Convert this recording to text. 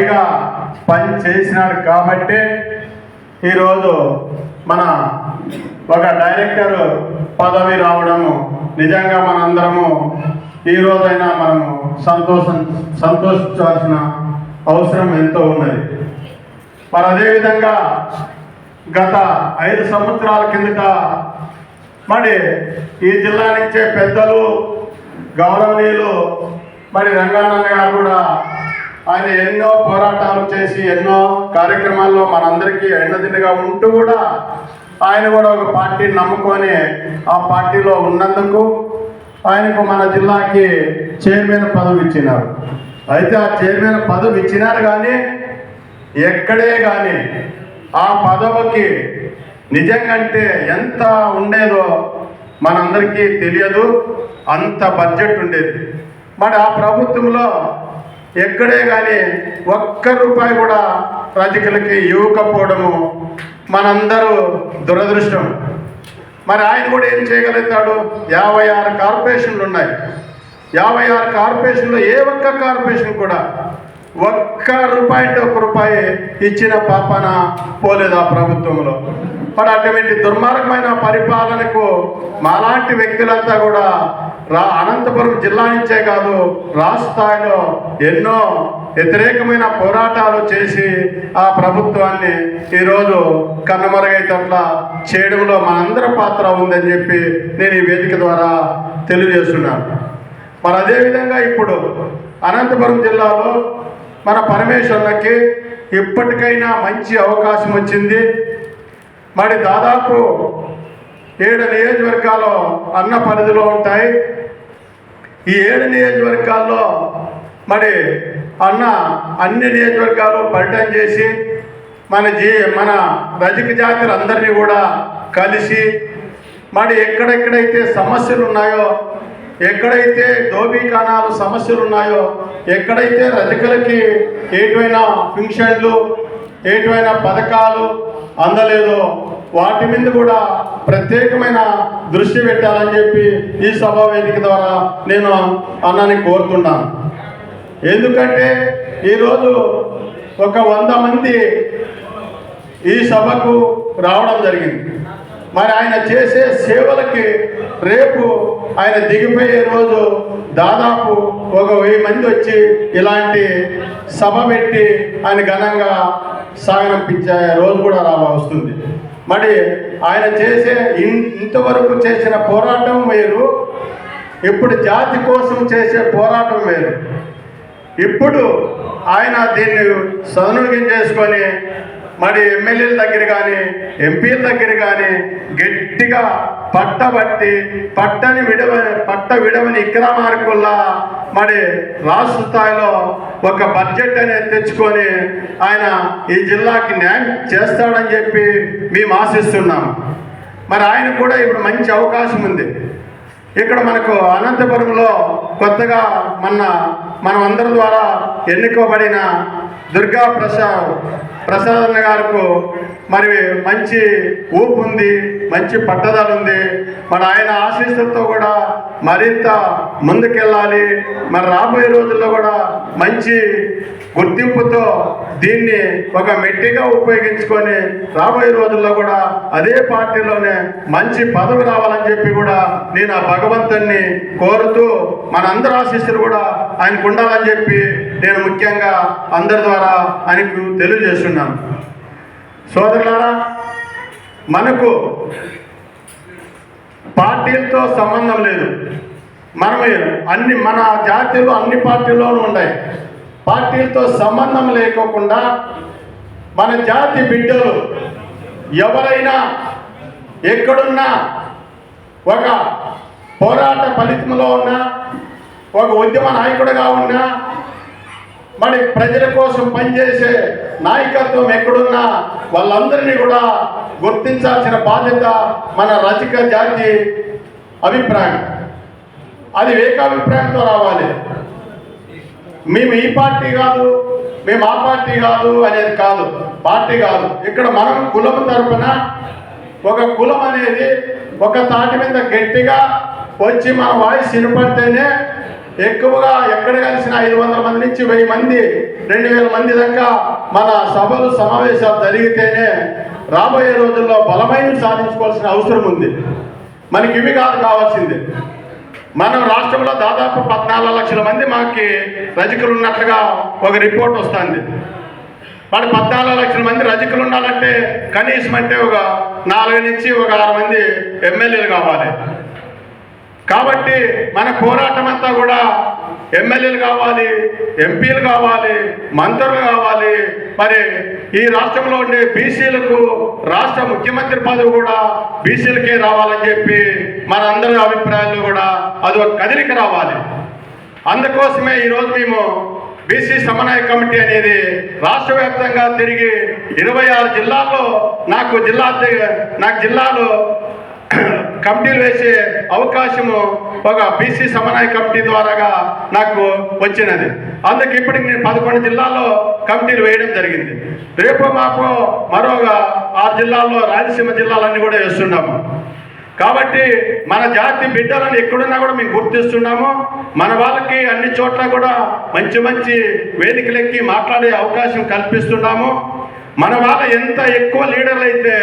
పైగా పని చేసినాడు కాబట్టి ఈరోజు మన ఒక డైరెక్టర్ పదవి రావడము నిజంగా మనందరము ఈరోజైనా మనము సంతోషించాల్సిన అవసరం ఎంతో ఉన్నది. మరి అదేవిధంగా గత 5 సంవత్సరాల కిందట మరి ఈ జిల్లా నుంచే పెద్దలు గౌరవనీయులు మరి రంగానన్న గారు కూడా ఆయన ఎన్నో పోరాటాలు చేసి ఎన్నో కార్యక్రమాల్లో మనందరికీ ఎన్నదిండిగా ఉంటూ కూడా ఆయన కూడా ఒక పార్టీని నమ్ముకొని ఆ పార్టీలో ఉన్నందుకు ఆయనకు మన జిల్లాకి చైర్మన్ పదవి ఇచ్చినారు. అయితే ఆ చైర్మన్ పదవి ఇచ్చినారు కానీ ఎక్కడే కానీ ఆ పదవికి నిజంగంటే ఎంత ఉండేదో మనందరికీ తెలియదు. అంత బడ్జెట్ ఉండేది. మరి ఆ ప్రభుత్వంలో ఎక్కడే కానీ ఒక్క రూపాయి కూడా ప్రజలకి ఇవ్వకపోవడము మనందరూ దురదృష్టం. మరి ఆయన కూడా ఏం చేయగలుగుతాడు? 56 కార్పొరేషన్లు ఉన్నాయి. 56 కార్పొరేషన్లో ఏ ఒక్క కార్పొరేషన్ కూడా ఒక్క రూపాయి ఇచ్చిన పాపన పోలేదు ఆ ప్రభుత్వంలో. మరి అటువంటి దుర్మార్గమైన పరిపాలనకు మాలాంటి వ్యక్తులంతా కూడా అనంతపురం జిల్లా నుంచే కాదు రాష్ట్ర స్థాయిలో ఎన్నో వ్యతిరేకమైన పోరాటాలు చేసి ఆ ప్రభుత్వాన్ని ఈరోజు కన్నుమరుగైతట్లా చేయడంలో మనందరి పాత్ర ఉందని చెప్పి నేను ఈ వేదిక ద్వారా తెలియజేస్తున్నాను. మరి అదేవిధంగా ఇప్పుడు అనంతపురం జిల్లాలో మన పరమేశ్వరునికి ఇప్పటికైనా మంచి అవకాశం వచ్చింది. మరి దాదాపు 7 నియోజకవర్గాలు అన్న పరిధిలో ఉంటాయి. ఈ 7 నియోజకవర్గాల్లో మరి అన్న అన్ని నియోజకవర్గాలు పర్యటన చేసి మన రజక జాతులందరినీ కూడా కలిసి మరి ఎక్కడెక్కడైతే సమస్యలు ఉన్నాయో, ఎక్కడైతే దోబీఖానాలు సమస్యలు ఉన్నాయో, ఎక్కడైతే రజకులకి ఏటువైనా పింఛన్లు ఏటువైనా పథకాలు అందలేదో వాటి మీద కూడా ప్రత్యేకమైన దృష్టి పెట్టాలని చెప్పి ఈ సభా వేదిక ద్వారా నేను అన్నని కోరుతున్నాను. ఎందుకంటే ఈరోజు ఒక 100 మంది ఈ సభకు రావడం జరిగింది. మరి ఆయన చేసే సేవలకి రేపు ఆయన దిగిపోయే రోజు దాదాపు ఒక 1000 మంది వచ్చి ఇలాంటి సభ పెట్టి ఆయన ఘనంగా సాగనంపించే రోజు కూడా వస్తుంది. మరి ఆయన చేసే ఇంతవరకు చేసిన పోరాటం వేరు, ఇప్పుడు జాతి కోసం చేసే పోరాటం వేరు. ఇప్పుడు ఆయన దీన్ని సద్వినియోగం చేసుకొని మరి ఎమ్మెల్యేల దగ్గర కానీ ఎంపీల దగ్గర కానీ గట్టిగా పట్టబట్టి పట్ట విడవని ఇక్రమార్కుల్లా మరి రాష్ట్ర స్థాయిలో ఒక బడ్జెట్ అనేది తెచ్చుకొని ఆయన ఈ జిల్లాకి న్యాయం చేస్తాడని చెప్పి మేము ఆశిస్తున్నాం. మరి ఆయన కూడా ఇప్పుడు మంచి అవకాశం ఉంది. ఇక్కడ మనకు అనంతపురంలో కొత్తగా మనం అందరి ద్వారా ఎన్నుకోబడిన దుర్గా ప్రసాద్ గారికి మరి మంచి ఊపు ఉంది, మంచి పట్టుదల ఉంది. మరి ఆయన ఆశీస్సులతో కూడా మరింత ముందుకెళ్ళాలి. మరి రాబోయే రోజుల్లో కూడా మంచి గుర్తింపుతో దీన్ని ఒక మెట్టిగా ఉపయోగించుకొని రాబోయే రోజుల్లో కూడా అదే పార్టీలోనే మంచి పదవి రావాలని చెప్పి కూడా నేను ఆ భగవంతుని కోరుతూ మనందరి ఆశీస్సులు కూడా ఆయనకు ఉండాలని చెప్పి నేను ముఖ్యంగా అందరి ద్వారా ఆయనకు తెలియజేస్తున్నాను. సోదరులారా, మనకు పార్టీలతో సంబంధం లేదు. మన జాతీయులు అన్ని పార్టీల్లోనూ ఉన్నాయి. పార్టీలతో సంబంధం లేకోకుండా మన జాతి బిడ్డలు ఎవరైనా ఎక్కడున్నా ఒక పోరాట ఫలితంలో ఉన్నా, ఒక ఉద్యమ నాయకుడిగా ఉన్నా, మరి ప్రజల కోసం పనిచేసే నాయకత్వం ఎక్కడున్నా వాళ్ళందరినీ కూడా గుర్తించాల్సిన బాధ్యత మన రజక జాతి అభిప్రాయం. అది ఏకాభిప్రాయంతో రావాలి. మేము ఈ పార్టీ కాదు, మేము ఆ పార్టీ కాదు అనేది కాదు. పార్టీ కాదు. ఇక్కడ మనం కులం తరపున ఒక కులం అనేది ఒక తాటి మీద గట్టిగా వచ్చి మన వాయిస్ వినపడితేనే ఎక్కువగా ఎక్కడ కలిసిన 500 మంది నుంచి 1000 మంది 2000 మంది దాకా మన సభలు సమావేశాలు జరిగితేనే రాబోయే రోజుల్లో బలమైన సాధించుకోవాల్సిన అవసరం ఉంది. మనకి ఇవి కాదు కావాల్సింది. మనం రాష్ట్రంలో దాదాపు 14 లక్షల మంది మాకి రజకులు ఉన్నట్లుగా ఒక రిపోర్ట్ వస్తుంది. మరి 14 లక్షల మంది రజకులు ఉండాలంటే కనీసం అంటే ఒక 4 నుంచి ఒక 6 మంది ఎమ్మెల్యేలు కావాలి. కాబట్టి మన పోరాటం అంతా కూడా ఎమ్మెల్యేలు కావాలి, ఎంపీలు కావాలి, మంత్రులు కావాలి. మరి ఈ రాష్ట్రంలో ఉండే బీసీలకు రాష్ట్ర ముఖ్యమంత్రి పదవి కూడా బీసీలకే రావాలని చెప్పి మన అందరి అభిప్రాయాల్లో కూడా అది ఒక కదలిక రావాలి. అందుకోసమే ఈరోజు మేము బీసీ సమన్వయ కమిటీ అనేది రాష్ట్ర వ్యాప్తంగా తిరిగి 26 జిల్లాల్లో నాకు జిల్లాలో కమిటీలు వేసే అవకాశము ఒక బీసీ సమన్వయ కమిటీ ద్వారాగా నాకు వచ్చినది. అందుకే ఇప్పటికి నేను 11 జిల్లాల్లో కమిటీలు వేయడం జరిగింది. రేపు మాకు మరోగా 6 జిల్లాల్లో రాయలసీమ జిల్లాలన్నీ కూడా వేస్తున్నాము. కాబట్టి మన జాతి బిడ్డలను ఎక్కడున్నా కూడా మేము గుర్తిస్తున్నాము. మన వాళ్ళకి అన్ని చోట్ల కూడా మంచి మంచి వేదికలెక్కి మాట్లాడే అవకాశం కల్పిస్తున్నాము. మన వాళ్ళ ఎంత ఎక్కువ లీడర్లు అయితే